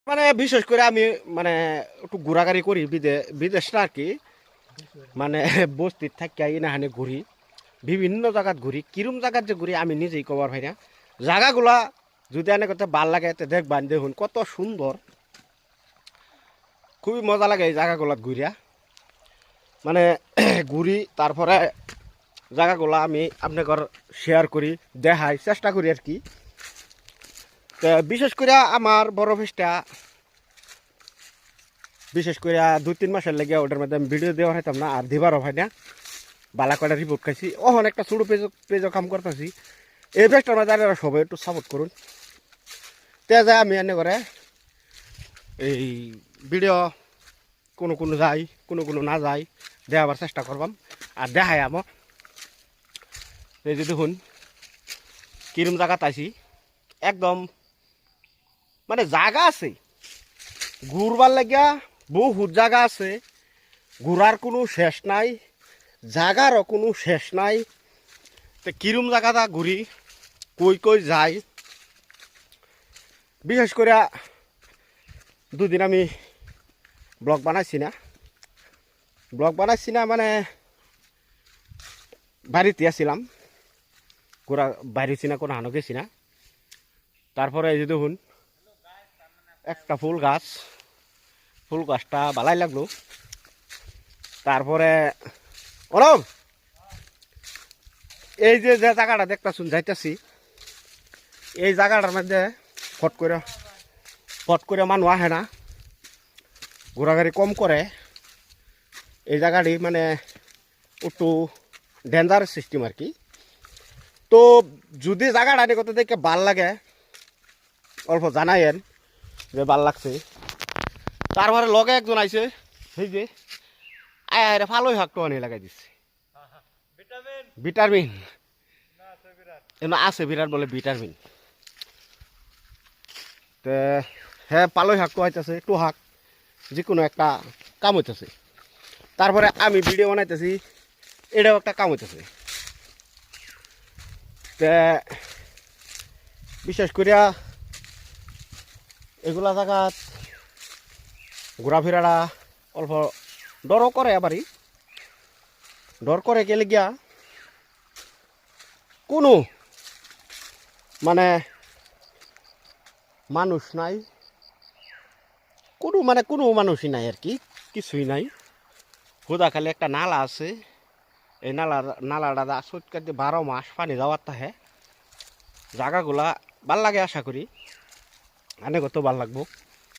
মানে বিশেষ করে আমি মানে একটু ঘোরাঘুরি করি বিদেশটা আর কি মানে বস্তির থাকি না হানে ঘুরি বিভিন্ন জায়গাত ঘুরি কিরম জায়গাত যে ঘুরি আমি নিজেই কবার ভাই না জায়গাগুলা যদি এনে করতে ভাল লাগে দেখবান দেখুন কত সুন্দর খুবই মজা লাগে এই জায়গাগুলাত ঘুরিয়া মানে ঘুরি তারপরে জায়গাগুলা আমি আপনাদের শেয়ার করি দেখাই চেষ্টা করি আর কি বিশেষ করে আমার বড় ফেসটা বিশেষ করে 2-3 মাসের লেগে ওটার মধ্যে আমি ভিডিও দেওয়া হইতাম না আর দিবারও হয় না বালা কয়টা রিপোর্ট খাইছি ওহন একটা ছোটো পেজও কাম করতেছি এই পেজটার মধ্যে আপনারা সবাই একটু সাপোর্ট করুন তে যায় আমি এনে করে এই ভিডিও কোনো যাই কোনো না যাই দেখাবার চেষ্টা করবাম আর দেখাই আমার এই যে দেখুন কিরম জায়গাত আছি একদম মানে জায়গা আছে ঘুরবার লাগিয়া বহুত জায়গা আছে ঘুরার কোনো শেষ নাই জায়গারও কোনো শেষ নাই তো কিরম জায়গাটা ঘুরি কই যাই বিশেষ করে দুদিন আমি ব্লগ বানাইছি না মানে বাড়িতে আসছিলাম ঘোরা বাইরেছি না কোনো হানো গেছি না তারপরে এই যে দেখুন একটা ফুল গাছটা ভালাই লাগলো তারপরে অরব এই যে জায়গাটা দেখতেছুন যাইতেছি এই জায়গাটার মধ্যে ফট করে মানুষ আহে না ঘোরাঘুরি কম করে এই জায়গাটি মানে একটু ডেঞ্জারাস সিস্টেম আর কি তো যদি জায়গাটা নিকট দেখে ভাল লাগে অল্প জানাইয়েন যে ভাল লাগছে তারপরে লগে একজন আইছে সেই যে আয় ভালোই শাকটো আনি লাগাই দিচ্ছে ভিটামিন আছে বিরাট বলে ভিটামিন তো হ্যাঁ পালই শাকটো আইতেছে একটু শাক যিকোনো একটা কাম হইতেছে তারপরে আমি ভিডিও বানাইতেছি এটাও একটা কাম হইতেছে তে বিশেষ করিয়া এগুলা জায়গাত ঘোরাফেরাটা অল্প ডরও করে আবারই ডর করে গেলে গিয়া কোনো মানে মানুষ নাই কোনো মানুষই নাই আর কি কিছুই নাই হুদা খালি একটা নালা আছে এই নালাটা সটকার দিয়ে 12 মাস পানি যাওয়ার তাহে জায়গাগুলা ভাল লাগে আশা করি অনেক তো ভাল লাগবো